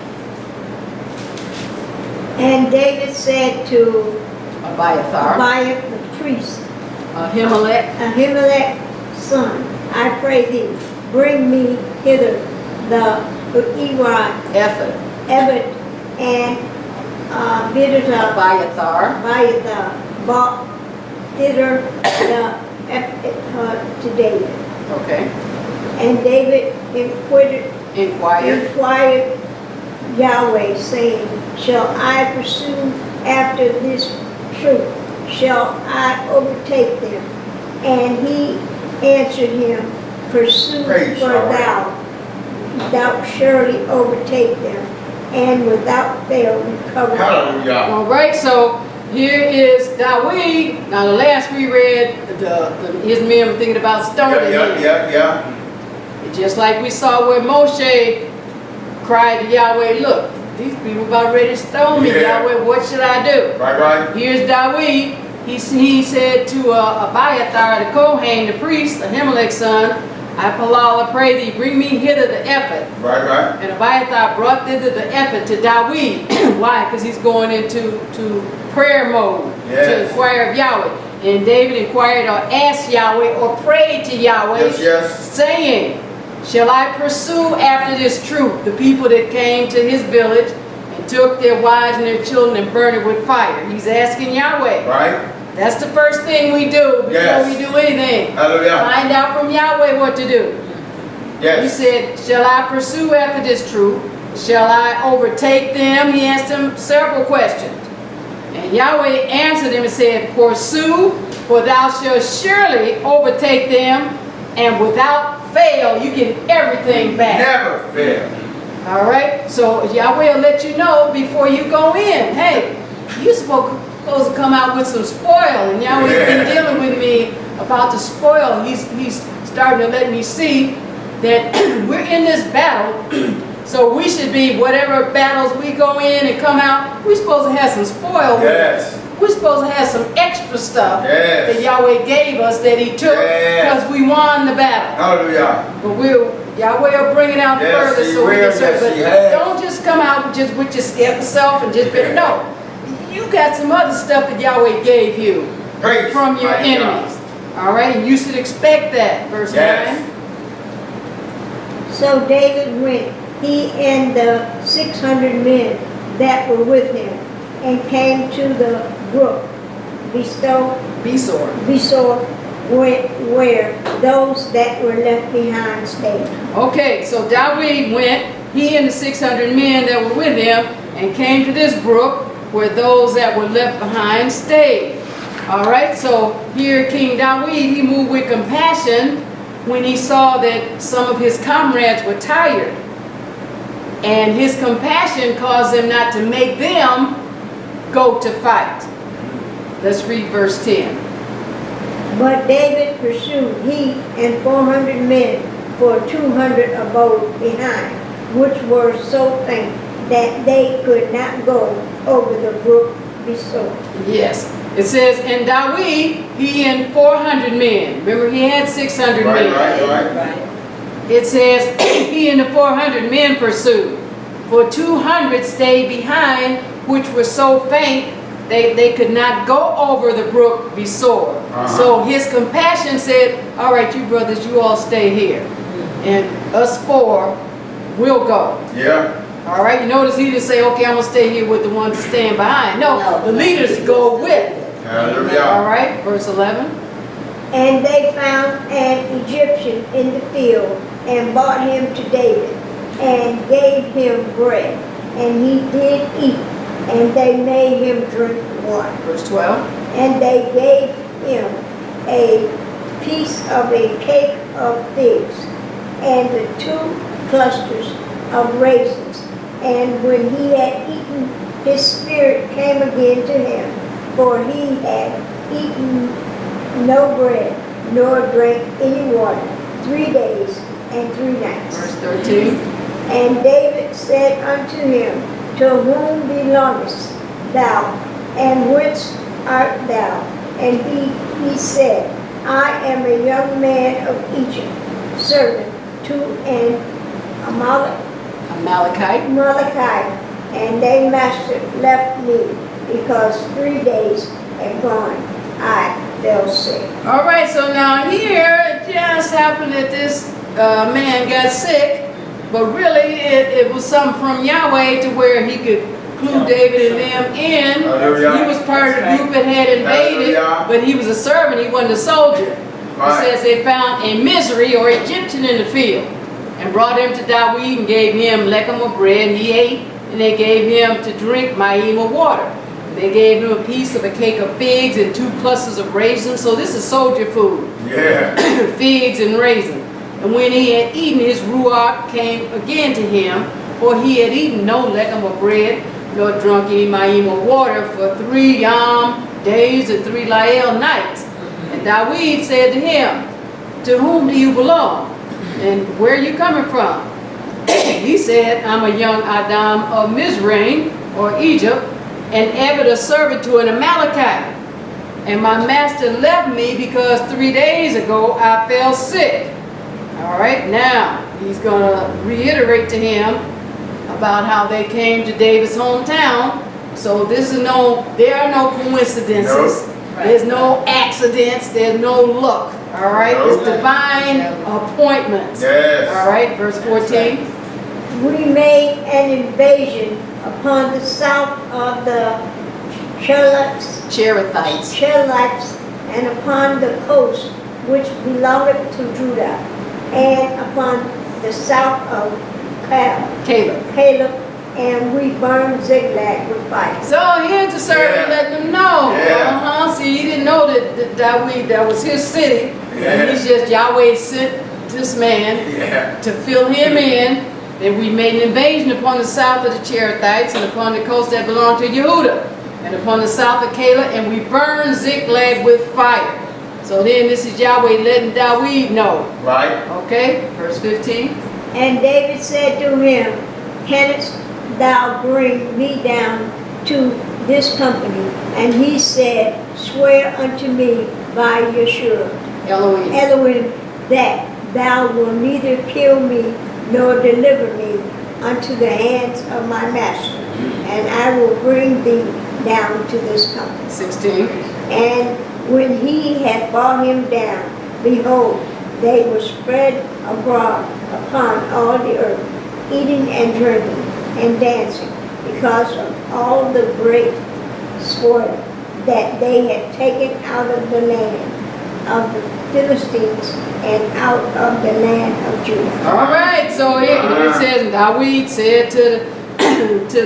Speaker 3: And David said to
Speaker 1: Abiathar,
Speaker 3: Abiathar the priest,
Speaker 1: Ahimelech,
Speaker 3: Ahimelech's son, I pray thee, bring me hither the Ibryi,
Speaker 1: Ephod,
Speaker 3: and Bidder
Speaker 1: Abiathar,
Speaker 3: brought thither the Ephod to David.
Speaker 1: okay,
Speaker 3: And David
Speaker 1: inquired,
Speaker 3: inquired Yahweh, saying, shall I pursue after this troop? Shall I overtake them? And he answered him, pursue,
Speaker 2: Praise
Speaker 3: for thou surely overtake them, and without fail recover.
Speaker 2: Hallelujah.
Speaker 1: all right, so here is Dawid. Now the last we read, his men were thinking about stoning him.
Speaker 2: Yeah.
Speaker 1: Just like we saw where Moshe cried to Yahweh, look, these people about ready to stone me.
Speaker 2: Yeah.
Speaker 1: Yahweh, what should I do?
Speaker 2: Right.
Speaker 1: Here's Dawid. He said to Abiathar the Kohen, the priest, Ahimelech's son, I pray thee, bring me hither the ephod.
Speaker 2: Right.
Speaker 1: And Abiathar brought thither the ephod to Dawid. Why? Because he's going into prayer mode to inquire of Yahweh. And David inquired or asked Yahweh or prayed to Yahweh, saying, shall I pursue after this troop, the people that came to his village and took their wives and their children and burned it with fire? He's asking Yahweh.
Speaker 2: Right.
Speaker 1: That's the first thing we do before we do anything.
Speaker 2: Hallelujah.
Speaker 1: Find out from Yahweh what to do.
Speaker 2: Yes.
Speaker 1: He said, shall I pursue after this troop? Shall I overtake them? He asked him several questions. And Yahweh answered him and said, pursue, for thou shalt surely overtake them, and without fail you get everything back.
Speaker 2: Never fail.
Speaker 1: All right? So Yahweh will let you know before you go in. Hey, you're supposed to come out with some spoil. And Yahweh's been dealing with me about the spoil. He's starting to let me see that we're in this battle. So we should be, whatever battles we go in and come out, we're supposed to have some spoil.
Speaker 2: Yes.
Speaker 1: We're supposed to have some extra stuff
Speaker 2: Yes.
Speaker 1: that Yahweh gave us that He took because we won the battle.
Speaker 2: Hallelujah.
Speaker 1: But Yahweh will bring it out
Speaker 2: Yes,
Speaker 1: further
Speaker 2: He
Speaker 1: so we
Speaker 2: will.
Speaker 1: can serve.
Speaker 2: Yes, He
Speaker 1: But
Speaker 2: has.
Speaker 1: don't just come out with your scared self and just no. You got some other stuff that Yahweh gave you
Speaker 2: Praise
Speaker 1: from your
Speaker 2: mighty God.
Speaker 1: enemies. All right, and you should expect that. Verse
Speaker 2: Yes.
Speaker 1: 9.
Speaker 3: So David went, he and the 600 men that were with him, and came to the brook Besor, where those that were left behind stayed.
Speaker 1: Okay, so David went, he and the 600 men that were with him, and came to this brook where those that were left behind stayed. All right, so here King David, he moved with compassion when he saw that some of his comrades were tired. And his compassion caused him not to make them go to fight. Let's read verse 10.
Speaker 3: But David pursued, he and 400 men, for 200 abode behind, which were so faint that they could not go over the brook Besor.
Speaker 1: Yes, it says, and David, he and 400 men. Remember, he had 600 men.
Speaker 2: Right.
Speaker 1: It says, he and the 400 men pursued. For 200 stayed behind, which were so faint, they could not go over the brook Besor. So his compassion said, all right, you brothers, you all stay here. And us four will go.
Speaker 2: Yeah.
Speaker 1: All right, you notice he didn't say, okay, I'm going to stay here with the ones that stand behind. No, the leaders go with.
Speaker 2: Hallelujah.
Speaker 1: All right, verse 11.
Speaker 3: And they found an Egyptian in the field, and brought him to David, and gave him bread. And he did eat, and they made him drink water.
Speaker 1: Verse 12.
Speaker 3: And they gave him a piece of a cake of figs, and the 2 clusters of raisins. And when he had eaten, his spirit came again to him, for he had eaten no bread, nor drank any water, 3 days and 3 nights.
Speaker 1: Verse 13.
Speaker 3: And David said unto him, to whom belongest thou, and whence art thou? And he said, I am a young man of Egypt, servant to an Amalekite, and their master left me, because 3 days had gone, I fell sick.
Speaker 1: All right, so now here it just happened that this man got sick, but really it was something from Yahweh to where he could clue David and them in. He was part of the group that had invaded, but he was a servant, he wasn't a soldier. It says they found a Mizrahi or Egyptian in the field and brought him to David and gave him lechem of bread, and he ate, and they gave him to drink ma'im of water. They gave him a piece of a cake of figs and 2 clusters of raisins. So this is soldier food.
Speaker 2: Yeah.
Speaker 1: Figs and raisins. And when he had eaten, his ruach came again to him, for he had eaten no lechem of bread, nor drunk any ma'im of water for 3 yom days and 3 lael nights. And David said to him, to whom do you belong? And where are you coming from? He said, I'm a young Adam of Mizraim, or Egypt, and Ebed a servant to an Amalekite. And my master left me because 3 days ago I fell sick. All right, now he's going to reiterate to him about how they came to David's hometown. So there are no coincidences.
Speaker 2: Nope.
Speaker 1: There's no accidents. There's no luck. All right,
Speaker 2: Nope.
Speaker 1: it's divine appointments.
Speaker 2: Yes.
Speaker 1: All right, verse 14.
Speaker 3: We made an invasion upon the south of the
Speaker 1: Sherethites.
Speaker 3: and upon the coast which belongeth to Judah, and upon the south of Caleb, and we burned Ziklag with fire.
Speaker 1: So here's the servant letting them know.
Speaker 2: Yeah.
Speaker 1: See, he didn't know that that was his city.
Speaker 2: Yeah.
Speaker 1: And he's just, Yahweh sent this man
Speaker 2: Yeah.
Speaker 1: to fill him in that we made an invasion upon the south of the Cherethites and upon the coast that belonged to Yehuda and upon the south of Caleb, and we burned Ziklag with fire. So then this is Yahweh letting David know.
Speaker 2: Right.
Speaker 1: Okay, verse 15.
Speaker 3: And David said to him, Canst thou bring me down to this company? And he said, Swear unto me by Yahshua, Elohim, that thou wilt neither kill me nor deliver me unto the hands of my master, and I will bring thee down to this company.
Speaker 1: 16.
Speaker 3: And when he had brought him down, behold, they were spread abroad upon all the earth, eating and drinking and dancing, because of all the great spoil that they had taken out of the land of the Philistines and out of the land of Judah.
Speaker 1: All right, so here it says, David said to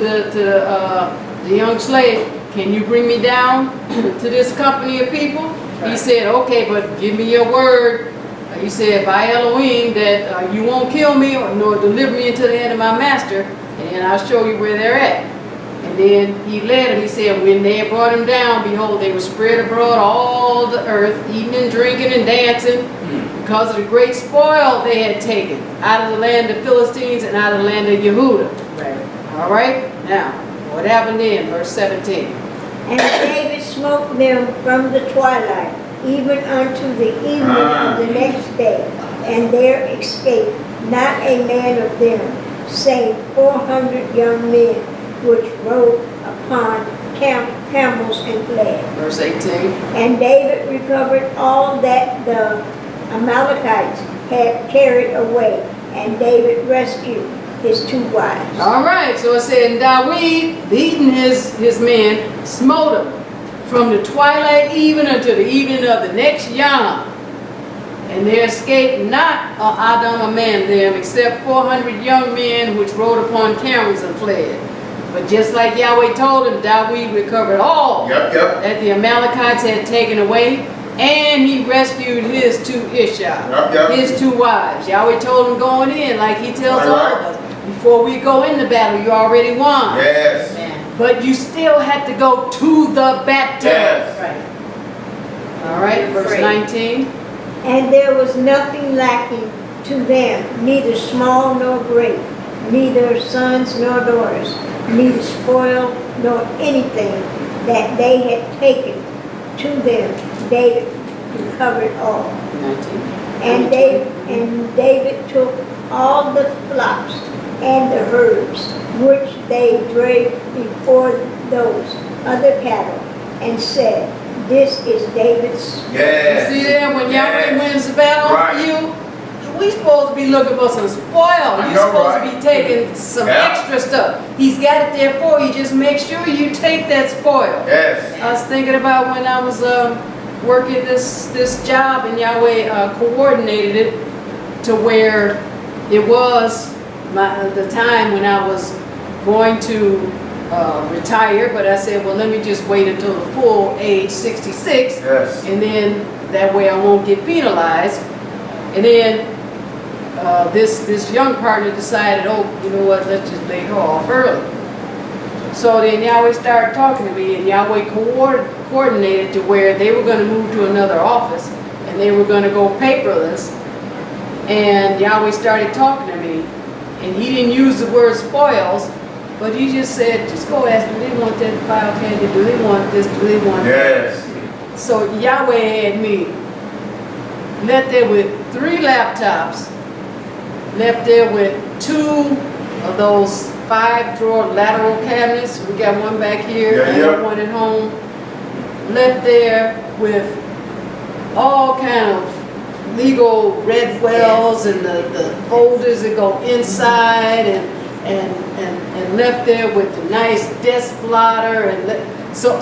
Speaker 1: the young slave, can you bring me down to this company of people? He said, okay, but give me your word. He said, by Elohim, that you won't kill me nor deliver me into the hand of my master, and I'll show you where they're at. And then he led him. He said, when they had brought him down, behold, they were spread abroad all the earth, eating and drinking and dancing, because of the great spoil they had taken out of the land of Philistines and out of the land of Yehuda. Right. All right? Now, what happened then? Verse 17.
Speaker 3: And David smote them from the twilight, even unto the evening of the next day, and there escaped not a man of them, save 400 young men, which rode upon camels and fled.
Speaker 1: Verse 18.
Speaker 3: And David recovered all that the Amalekites had carried away, and David rescued his 2 wives.
Speaker 1: All right, so it said, and David, beating his men, smote them from the twilight even until the evening of the next yom. And there escaped not Adam a man them, except 400 young men which rode upon camels and fled. But just like Yahweh told him, David recovered all that the Amalekites had taken away, and he rescued his 2 Iyshshah, his 2 wives. Yahweh told him going in, like he tells all of us, before we go into battle, you already won.
Speaker 2: Yes.
Speaker 1: But you still had to go to the battle.
Speaker 2: Yes.
Speaker 1: Right. All right, verse 19.
Speaker 3: And there was nothing lacking to them, neither small nor great, neither sons nor daughters, neither spoil nor anything that they had taken to them. David recovered all.
Speaker 1: 19.
Speaker 3: And David took all the flocks and the herds which they drave before those other cattle, and said, This is David's.
Speaker 2: Yes.
Speaker 1: You see there, when Yahweh wins the battle for you, we supposed to be looking for some spoil. You're supposed to be taking some extra stuff. He's got it there for you. Just make sure you take that spoil.
Speaker 2: Yes.
Speaker 1: I was thinking about when I was working this job, and Yahweh coordinated it to where it was the time when I was going to retire, but I said, well, let me just wait until the full age 66, and then that way I won't get penalized. And then this young partner decided, oh, you know what, let's just lay her off early. So then Yahweh started talking to me, and Yahweh coordinated to where they were going to move to another office, and they were going to go paperless. And Yahweh started talking to me, and he didn't use the word spoils, but he just said, just go ask them, do they want that file candy? Do they want this? Do they want that? So Yahweh had me left there with 3 laptops, left there with 2 of those 5-drawer lateral cabinets. We got one back here, and one at home. Left there with all kind of legal red wells and the folders that go inside, and left there with the nice desk blotter, and so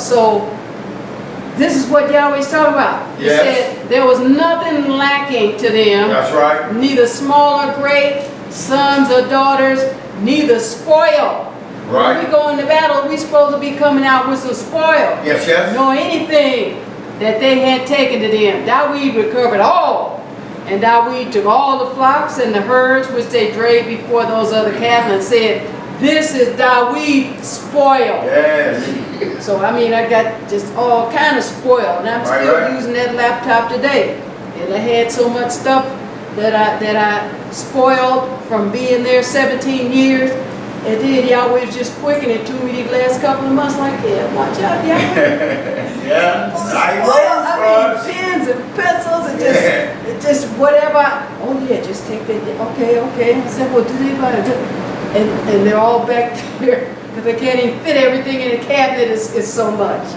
Speaker 1: this is what Yahweh's talking about. He said there was nothing lacking to them.
Speaker 2: That's right.
Speaker 1: Neither small or great, sons or daughters, neither spoil.
Speaker 2: Right.
Speaker 1: When we go into battle, we're supposed to be coming out with some spoil.
Speaker 2: Yes.
Speaker 1: Nor anything that they had taken to them. David recovered all And Dawid took all the flocks and the herds which they drave before those other cattle and said, this is David's spoil.
Speaker 2: Yes.
Speaker 1: So I mean, I got just all kind of spoil, and I'm still using that laptop today. And I had so much stuff that I spoiled from being there 17 years. And then Yahweh was just quickening it to me these last couple of months, like, yeah, watch out, Yahweh.
Speaker 2: Yeah.
Speaker 1: I mean, pens and pencils and just whatever. Oh yeah, just take that. Okay. I said, well, do they buy it? And they're all back there because they can't even fit everything in the cabinet. It's so much.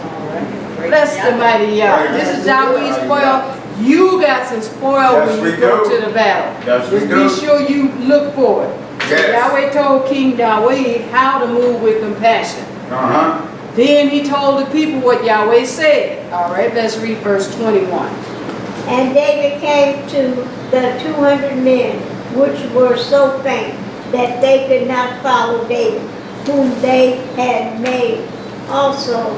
Speaker 1: Bless the mighty Yahweh. This is Yahweh's spoil. You got some spoil when you go to the battle.
Speaker 2: Yes, we
Speaker 1: Just
Speaker 2: do.
Speaker 1: be sure you look for it.
Speaker 2: Yes.
Speaker 1: Yahweh told King Dawid how to move with compassion. Then he told the people what Yahweh said. All right, let's read verse 21.
Speaker 3: And David came to the 200 men, which were so faint that they could not follow David, whom they had made also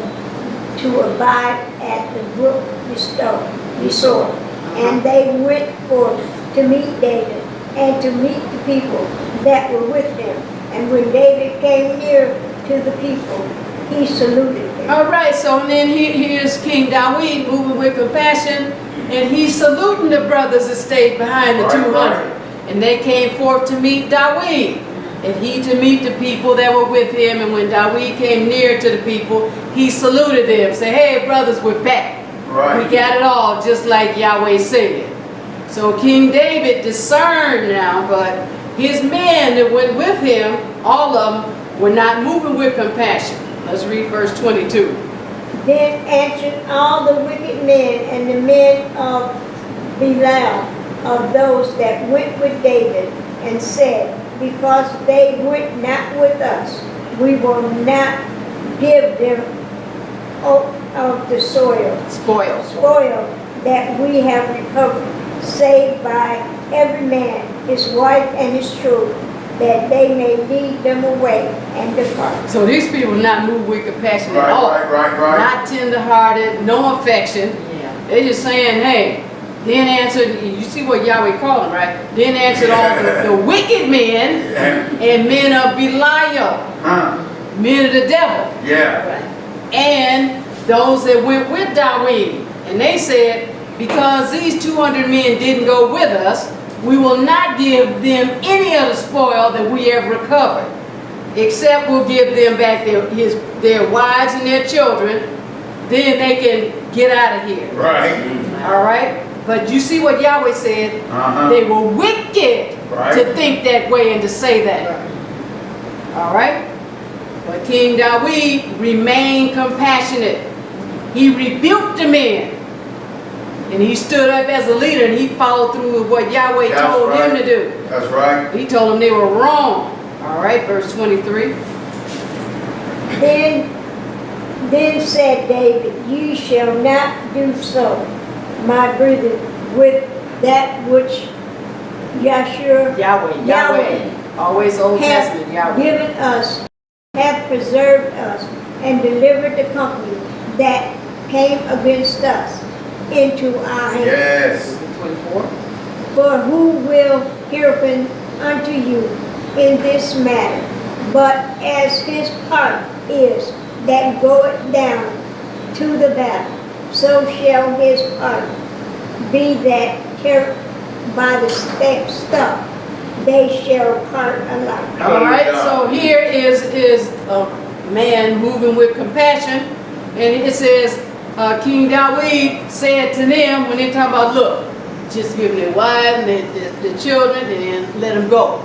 Speaker 3: to abide at the brook Besor. And they went forth to meet David and to meet the people that were with him. And when David came near to the people, he saluted them.
Speaker 1: All right, so then here's King Dawid moving with compassion, and he's saluting the brothers that stayed behind the 200. And they came forth to meet Dawid, and he to meet the people that were with him. And when Dawid came near to the people, he saluted them, say, hey brothers, we're back.
Speaker 2: Right.
Speaker 1: We got it all, just like Yahweh said. So King David discerned now, but his men that went with him, all of them, were not moving with compassion. Let's read verse 22.
Speaker 3: Then answered all the wicked men and the men of Belial, of those that went with David, and said, because they went not with us, we will not give them of the spoil that we have recovered, save by every man his wife and his children, that they may lead them away and depart.
Speaker 1: So these people not moved with compassion at all.
Speaker 2: Right.
Speaker 1: Not tender-hearted, no affection. Yeah. They're just saying, hey. Then answered, you see what Yahweh called them, right? Then answered all the wicked men and men of Belial, men of the devil.
Speaker 2: Yeah.
Speaker 1: Right. And those that went with Dawid. And they said, because these 200 men didn't go with us, we will not give them any of the spoil that we have recovered, except we'll give them back their wives and their children. Then they can get out of here.
Speaker 2: Right.
Speaker 1: All right? But you see what Yahweh said? They were wicked to think that way and to say that. All right? But King Dawid remained compassionate. He rebuked the men. And he stood up as a leader and he followed through with what Yahweh told him to do.
Speaker 2: That's right.
Speaker 1: He told them they were wrong. All right, verse 23.
Speaker 3: Then said David, ye shall not do so, my brethren, with that which
Speaker 1: Yahweh. Always Old Testament, Yahweh.
Speaker 3: Given us, have preserved us, and delivered the company that came against us into our hands.
Speaker 2: Yes.
Speaker 1: 24.
Speaker 3: For who will hearken unto you in this matter? But as his part is that goeth down to the battle, so shall his part be that carried by the stuff. They shall part alike.
Speaker 1: All right, so here is a man moving with compassion, and it says, King Dawid said to them when they talk about, look, just give them their wives and their children and let them go.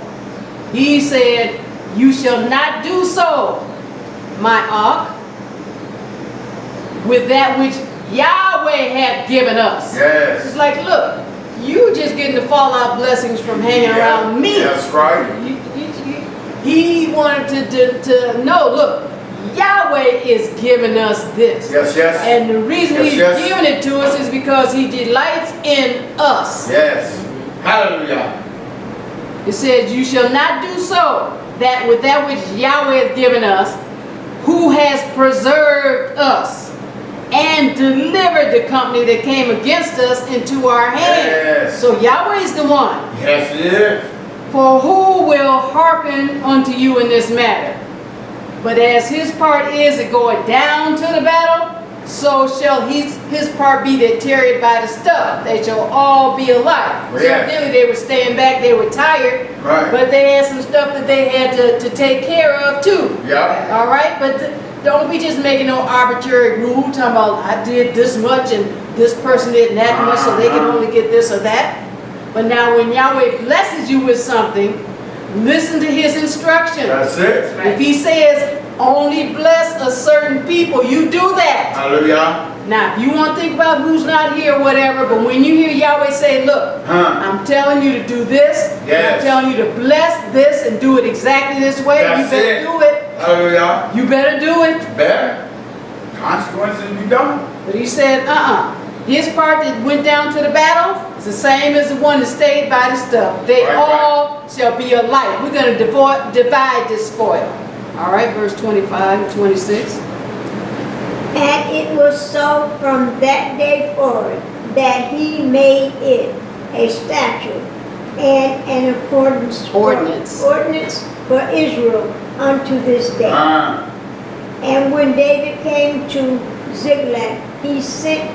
Speaker 1: He said, you shall not do so, my ark, with that which Yahweh hath given us.
Speaker 2: Yes.
Speaker 1: It's like, look, you just getting the fallout blessings from hanging around me.
Speaker 2: That's right.
Speaker 1: He wanted to know, look, Yahweh is giving us this.
Speaker 2: Yes.
Speaker 1: And the reason he's giving it to us is because he delights in us.
Speaker 2: Yes. Hallelujah.
Speaker 1: It says, you shall not do so, that with that which Yahweh has given us, who has preserved us. and delivered the company that came against us into our hand.
Speaker 2: Yes.
Speaker 1: So Yahweh's the one.
Speaker 2: Yes, it is.
Speaker 1: For who will hearken unto you in this matter? But as his part is in going down to the battle, so shall his part be that tarried by the stuff. They shall all be alike. So
Speaker 2: Yes.
Speaker 1: evidently they were staying back, they were tired,
Speaker 2: Right.
Speaker 1: but they had some stuff that they had to take care of too.
Speaker 2: Yeah.
Speaker 1: All right, but don't be just making no arbitrary rule talking about I did this much and this person did that much, so they can only get this or that. But now when Yahweh blesses you with something, listen to his instruction.
Speaker 2: That's it.
Speaker 1: If he says only bless a certain people, you do that.
Speaker 2: Hallelujah.
Speaker 1: Now, if you want to think about who's not here, whatever, but when you hear Yahweh say, look, I'm telling you to do this,
Speaker 2: Yes.
Speaker 1: I'm telling you to bless this and do it exactly this way,
Speaker 2: That's
Speaker 1: you better
Speaker 2: it.
Speaker 1: do it.
Speaker 2: Hallelujah.
Speaker 1: You better do it.
Speaker 2: Better. Consequences you don't.
Speaker 1: But he said, his part that went down to the battle is the same as the one that stayed by the stuff. They
Speaker 2: Right,
Speaker 1: all shall be alike. We're going to divide this spoil. All right, verse 25 and 26.
Speaker 3: And it was so from that day forward that he made it a statute and an ordinance for Israel unto this day. And when David came to Ziklag, he sent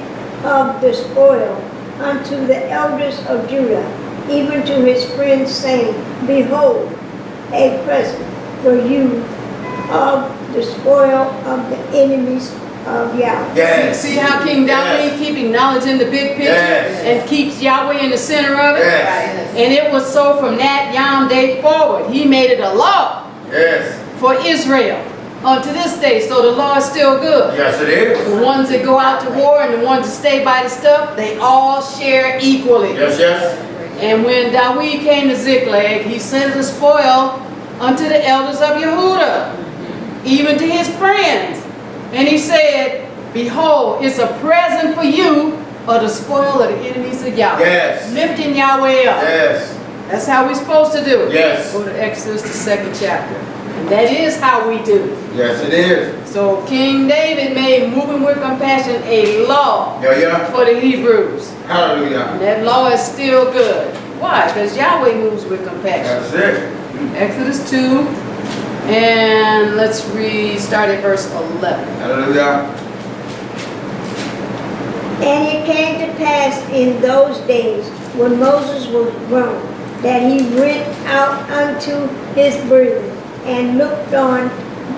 Speaker 3: of the spoil unto the elders of Judah, even to his friends, saying, Behold, a present for you of the spoil of the enemies of Yahweh.
Speaker 2: Yes.
Speaker 1: See how King David keep acknowledging the big picture and keeps Yahweh in the center of it?
Speaker 2: Yes.
Speaker 1: And it was so from that Yom day forward. He made it a law
Speaker 2: Yes.
Speaker 1: for Israel unto this day. So the law is still good.
Speaker 2: Yes, it is.
Speaker 1: The ones that go out to war and the ones that stay by the stuff, they all share equally.
Speaker 2: Yes, yes.
Speaker 1: And when David came to Ziklag, he sent the spoil unto the elders of Yehudah, even to his friends. And he said, Behold, it's a present for you of the spoil of the enemies of Yahweh.
Speaker 2: Yes.
Speaker 1: Lifting Yahweh up.
Speaker 2: Yes.
Speaker 1: That's how we're supposed to do it.
Speaker 2: Yes.
Speaker 1: Go to Exodus, the 2nd chapter. And that is how we do it.
Speaker 2: Yes, it is.
Speaker 1: So King David made moving with compassion a law
Speaker 2: Yeah.
Speaker 1: for the Hebrews.
Speaker 2: Hallelujah.
Speaker 1: And that law is still good. Why? Because Yahweh moves with compassion.
Speaker 2: That's it.
Speaker 1: Exodus 2, and let's start at verse 11.
Speaker 2: Hallelujah.
Speaker 3: And it came to pass in those days, when Moses was grown, that he went out unto his brethren, and looked on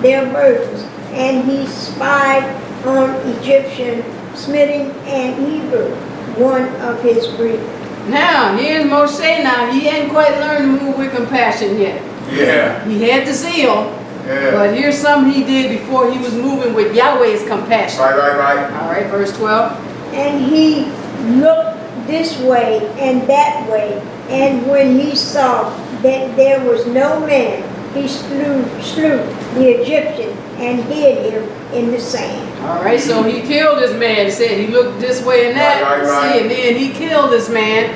Speaker 3: their burdens, and he spied on Egyptian, smiting an Hebrew, one of his brethren.
Speaker 1: Now, here's Moshe now. He hadn't quite learned to move with compassion yet.
Speaker 2: Yeah.
Speaker 1: He had the zeal,
Speaker 2: Yeah.
Speaker 1: but here's something he did before he was moving with Yahweh's compassion.
Speaker 2: Right.
Speaker 1: All right, verse 12.
Speaker 3: And he looked this way and that way, and when he saw that there was no man, he slew the Egyptian and hid him in the sand.
Speaker 1: All right, so he killed this man. He said he looked this way and that.
Speaker 2: Right.
Speaker 1: See, and then he killed this man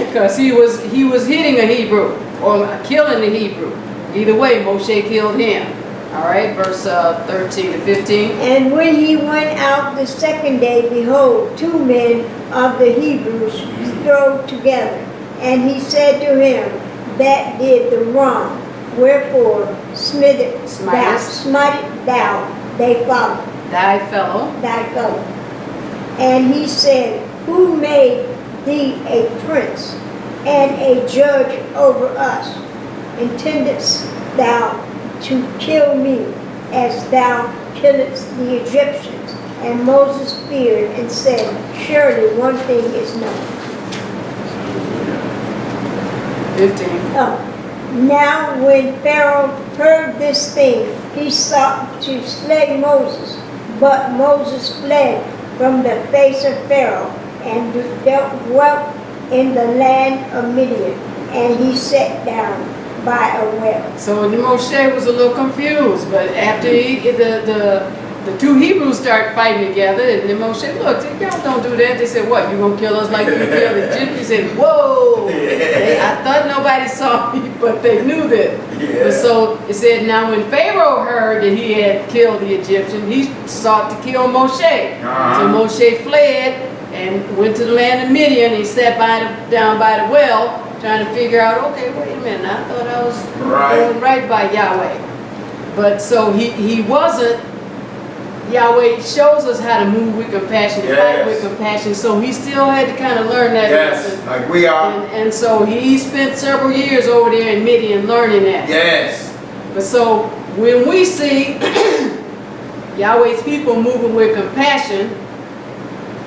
Speaker 1: because he was hitting a Hebrew or killing the Hebrew. Either way, Moshe killed him. All right, verse 13 to 15.
Speaker 3: And when he went out the second day, behold, 2 men of the Hebrews strove together. And he said to him that did the wrong, wherefore smitest thou
Speaker 1: Thy fellow.
Speaker 3: thy fellow. And he said, Who made thee a prince and a judge over us? Intendest thou to kill me as thou killedst the Egyptians? And Moses feared and said, Surely one thing is known.
Speaker 1: 15.
Speaker 3: Now when Pharaoh heard this thing, he sought to slay Moses. But Moses fled from the face of Pharaoh and dwelt in the land of Midian. And he sat down by a well.
Speaker 1: So Moshe was a little confused, but after the the two Hebrews start fighting together, and then Moshe, look, y'all don't do that. They said, what, you gonna kill us like you killed the Egyptians? He said, whoa! I thought nobody saw me, but they knew that.
Speaker 2: Yeah.
Speaker 1: And so it said, now when Pharaoh heard that he had killed the Egyptian, he sought to kill Moshe. So Moshe fled and went to the land of Midian. He sat down by the well, trying to figure out, okay, wait a minute, I thought I was doing right by Yahweh. But so he wasn't. Yahweh shows us how to move with compassion, fight with compassion. So he still had to kind of learn that lesson.
Speaker 2: Like we are.
Speaker 1: And so he spent several years over there in Midian learning that.
Speaker 2: Yes.
Speaker 1: But so when we see Yahweh's people moving with compassion,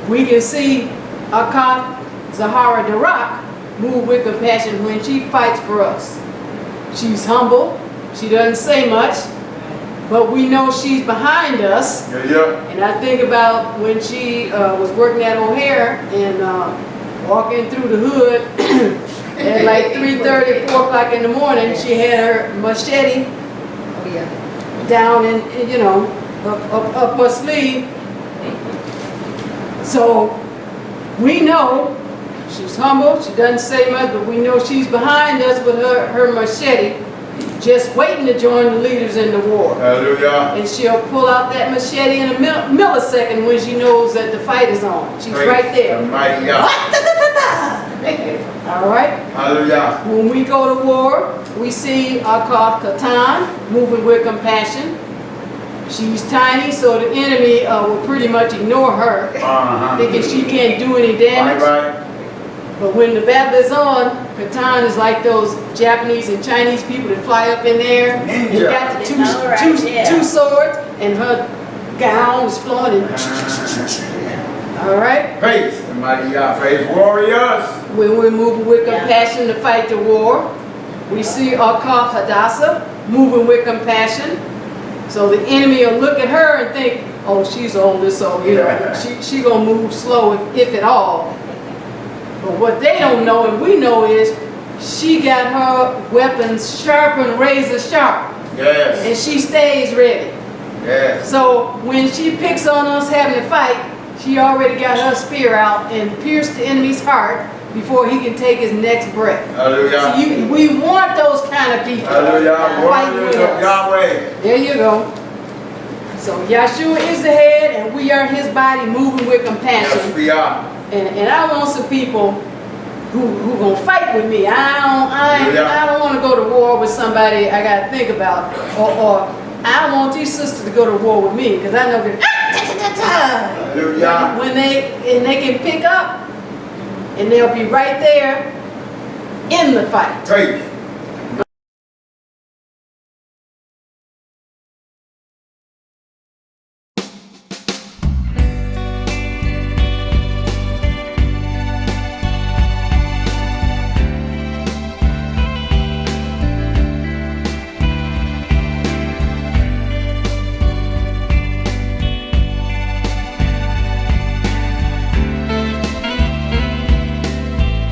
Speaker 1: we can see Akath Zahara Darak move with compassion when she fights for us. She's humble. She doesn't say much. But we know she's behind us. And I think about when she was working at O'Hare and walking through the hood at like 3:30, 4 o'clock in the morning. She had her machete down in, you know, up her sleeve. So we know she's humble. She doesn't say much, but we know she's behind us with her machete, just waiting to join the leaders in the war.
Speaker 2: Hallelujah.
Speaker 1: And she'll pull out that machete in a millisecond when she knows that the fight is on. She's right there.
Speaker 2: Almighty God.
Speaker 1: All right?
Speaker 2: Hallelujah.
Speaker 1: When we go to war, we see Akath Katan moving with compassion. She's tiny, so the enemy will pretty much ignore her, thinking she can't do any damage. But when the battle is on, Katan is like those Japanese and Chinese people that fly up in there. And you got the two swords, and her gown is flowing. All right?
Speaker 2: Praise the mighty God. Praise warriors.
Speaker 1: When we're moving with compassion to fight the war, we see Akath Hadassah moving with compassion. So the enemy will look at her and think, oh, she's older, so you know, she gonna move slow if at all. But what they don't know and we know is she got her weapons sharpened, razor sharp.
Speaker 2: Yes.
Speaker 1: And she stays ready.
Speaker 2: Yes.
Speaker 1: So when she picks on us having to fight, she already got her spear out and pierced the enemy's heart before he can take his next breath.
Speaker 2: Hallelujah.
Speaker 1: So we want those kind of people.
Speaker 2: Hallelujah.
Speaker 1: Fighting with us.
Speaker 2: Yahweh.
Speaker 1: There you go. So Yahshua is the head and we are his body moving with compassion.
Speaker 2: Yes, we are.
Speaker 1: And I want some people who gonna fight with me. I don't want to go to war with somebody I gotta think about. Or I want these sisters to go to war with me because I know that when they can pick up and they'll be right there in the fight.
Speaker 2: Praise.